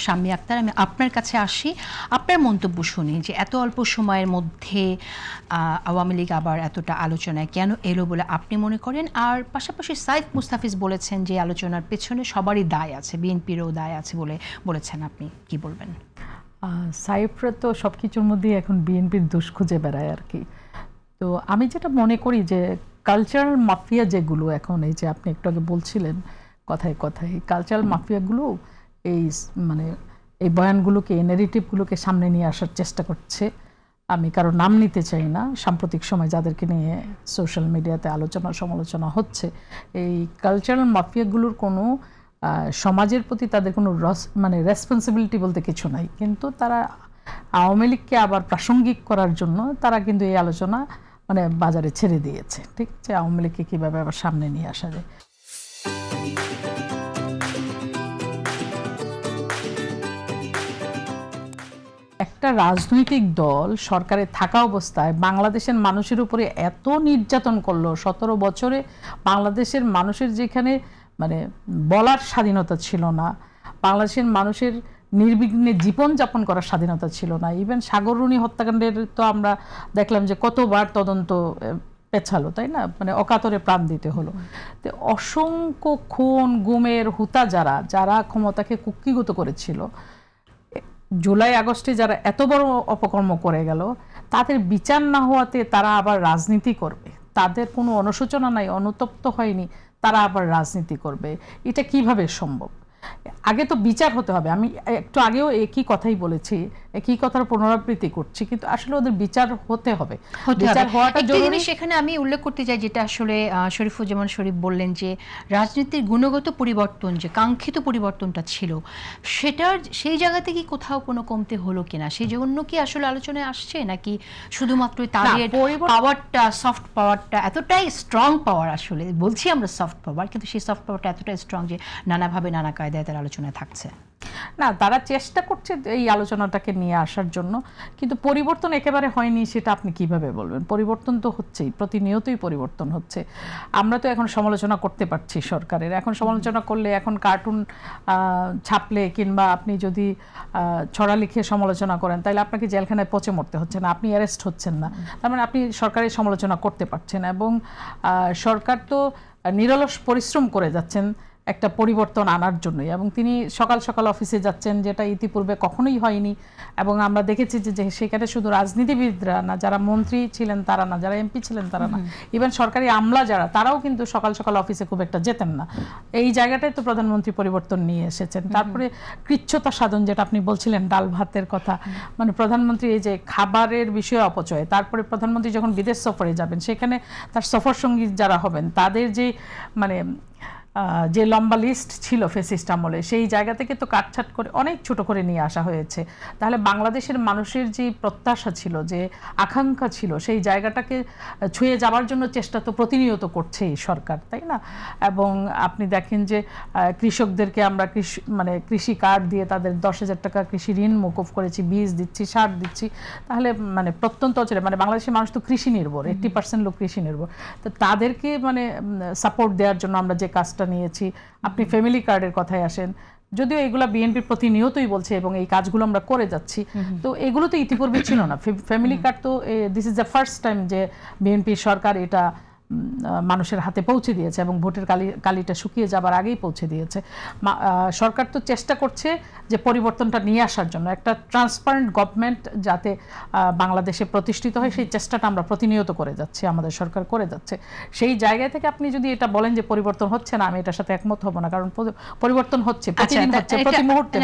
শাম্মী আক্তার, আমি আপনার কাছে আসি, আপনার মন্তব্য শুনি যে এত অল্প সময়ের মধ্যে আওয়ামী লীগ আবার এতটা আলোচনায় কেন এলো বলে আপনি মনে করেন? আর পাশাপাশি সাইফ মুস্তাফিজ বলেছেন যে আলোচনার পেছনে সবারই দায় আছে, বিএনপিরও দায় আছে বলে বলেছেন, আপনি কি বলবেন? সাইফরা তো সব কিছুর মধ্যেই এখন বিএনপির দোষ খুঁজে বেড়ায় আর কি। তো আমি যেটা মনে করি যে কালচারাল মাফিয়া যেগুলো এখন, এই যে আপনি একটু আগে বলছিলেন কথায় কথায়, কালচারাল মাফিয়াগুলো এই মানে এই বয়ানগুলোকে, নেগেটিভগুলোকে সামনে নিয়ে আসার চেষ্টা করছে। আমি কারো নাম নিতে চাই না, সাম্প্রতিক সময় যাদেরকে নিয়ে সোশ্যাল মিডিয়াতে আলোচনা সমালোচনা হচ্ছে, এই কালচারাল মাফিয়াগুলোর কোনো সমাজের প্রতি তাদের কোনো মানে রেসপন্সিবিলিটি বলতে কিছু নাই, কিন্তু তারা আওয়ামী লীগকে আবার প্রাসঙ্গিক করার জন্য তারা কিন্তু এই আলোচনা মানে বাজারে ছেড়ে দিয়েছে। ঠিক আছে, আওয়ামী লীগকে কীভাবে আবার সামনে নিয়ে আসা যায়। একটা রাজনৈতিক দল সরকারে থাকা অবস্থায় বাংলাদেশের মানুষের উপরে এত নির্যাতন করলো, 17 বছরে বাংলাদেশের মানুষের যেখানে মানে বলার স্বাধীনতা ছিল না, বাংলাদেশের মানুষের নির্বিঘ্নে জীবনযাপন করার স্বাধীনতা ছিল না। ইভেন সাগররুনি হত্যাকাণ্ডের তো আমরা দেখলাম যে কতবার তদন্ত পেছালো, তাই না? মানে অকাতরে প্রাণ দিতে হলো। তো অসংখ্য খুন গুমের হুতা যারা যারা ক্ষমতাকে কুক্ষিগত করেছিল, জুলাই আগস্টে যারা এত বড় অপকর্ম করে গেল, তাদের বিচার না হওয়াতে তারা আবার রাজনীতি করবে, তাদের কোনো অনুশোচনা নাই, অনুতপ্ত হয়নি, তারা আবার রাজনীতি করবে, এটা কিভাবে সম্ভব? আগে তো বিচার হতে হবে। আমি একটু আগেও একই কথাই বলেছি, একই কথার পুনরাবৃত্তি করছি, কিন্তু আসলে ওদের বিচার হতে হবে। বিচার হওয়াটা জরুরি। সেখানে আমি উল্লেখ করতে চাই যেটা আসলে শরীফুজ্জামান শরীফ বললেন যে রাজনীতির গুণগত পরিবর্তন, যে কাঙ্ক্ষিত পরিবর্তনটা ছিল, সেটার সেই জায়গাতে কি কোথাও কোনো কমতে হলো কিনা, সেই জন্য কি আসলে আলোচনায় আসছে, নাকি শুধুমাত্র তাদের পাওয়ারটা, সফট পাওয়ারটা এতটাই স্ট্রং পাওয়ার, আসলে বলছি আমরা সফট পাওয়ার, কিন্তু সেই সফট পাওয়ারটা এতটাই স্ট্রং যে নানাভাবে নানা কায়দায় তার আলোচনায় থাকছে? না, তারা চেষ্টা করছে এই আলোচনাটাকে নিয়ে আসার জন্য, কিন্তু পরিবর্তন একেবারে হয়নি সেটা আপনি কিভাবে বলবেন? পরিবর্তন তো হচ্ছেই, প্রতিনিয়তই পরিবর্তন হচ্ছে। আমরা তো এখন সমালোচনা করতে পারছি সরকারের, এখন সমালোচনা করলে, এখন কার্টুন ছাপলে কিংবা আপনি যদি ছড়া লিখে সমালোচনা করেন, তাহলে আপনাকে জেলখানায় পচে মরতে হচ্ছে না, আপনি অ্যারেস্ট হচ্ছেন না, তার মানে আপনি সরকারের সমালোচনা করতে পারছেন। এবং সরকার তো নিরলস পরিশ্রম করে যাচ্ছেন একটা পরিবর্তন আনার জন্যই, এবং তিনি সকাল সকাল অফিসে যাচ্ছেন, যেটা ইতিপূর্বে কখনোই হয়নি। এবং আমরা দেখেছি যে সেখানে শুধু রাজনীতিবিদরা না, যারা মন্ত্রী ছিলেন তারা না, যারা এমপি ছিলেন তারা না, ইভেন সরকারি আমলা যারা, তারাও কিন্তু সকাল সকাল অফিসে খুব একটা যেতেন না। এই জায়গাটায় তো প্রধানমন্ত্রী পরিবর্তন নিয়ে এসেছেন। তারপরে কৃচ্ছতা সাধন, যেটা আপনি বলছিলেন ডাল ভাতের কথা, মানে প্রধানমন্ত্রী এই যে খাবারের বিষয়ে অপচয়, তারপরে প্রধানমন্ত্রী যখন বিদেশ সফরে যাবেন, সেখানে তার সফর সঙ্গী যারা হবেন তাদের যে মানে যে লম্বা লিস্ট ছিল ফেসিস্ট আমলে, সেই জায়গা থেকে তো কাটছাট করে অনেক ছোট করে নিয়ে আসা হয়েছে। তাহলে বাংলাদেশের মানুষের যে প্রত্যাশা ছিল, যে আকাঙ্ক্ষা ছিল, সেই জায়গাটাকে ছুঁয়ে যাওয়ার জন্য চেষ্টা তো প্রতিনিয়ত করছে এই সরকার, তাই না? এবং আপনি দেখেন যে কৃষকদেরকে আমরা মানে কৃষি কার্ড দিয়ে তাদের 10,000 টাকা কৃষি ঋণ মকুব করেছি, বীজ দিচ্ছি, সার দিচ্ছি। তাহলে মানে প্রত্যন্ত অঞ্চলে, মানে বাংলাদেশের মানুষ তো কৃষি নির্ভর, 80% লোক কৃষি নির্ভর, তো তাদেরকে মানে সাপোর্ট দেওয়ার জন্য আমরা যে কাজটা নিয়েছি। আপনি ফ্যামিলি কার্ডের কথায় আসেন, যদিও এগুলা বিএনপি প্রতিনিয়তই বলছে এবং এই কাজগুলো আমরা করে যাচ্ছি, তো এগুলো তো ইতিপূর্বে ছিল না। ফ্যামিলি কার্ড তো this is the first time যে বিএনপি সরকার এটা মানুষের হাতে পৌঁছে দিয়েছে, এবং ভোটের কালিটা শুকিয়ে যাবার আগেই পৌঁছে দিয়েছে। সরকার তো চেষ্টা করছে যে পরিবর্তনটা নিয়ে আসার জন্য, একটা ট্রান্সপারেন্ট গভর্নমেন্ট যাতে বাংলাদেশে প্রতিষ্ঠিত হয়, সেই চেষ্টাটা আমরা প্রতিনিয়ত করে যাচ্ছি, আমাদের সরকার করে যাচ্ছে। সেই জায়গা থেকে আপনি যদি এটা বলেন যে পরিবর্তন হচ্ছে না, আমি এটার সাথে একমত হব না, কারণ পরিবর্তন হচ্ছে, প্রতিদিন হচ্ছে, প্রতি মুহূর্তে।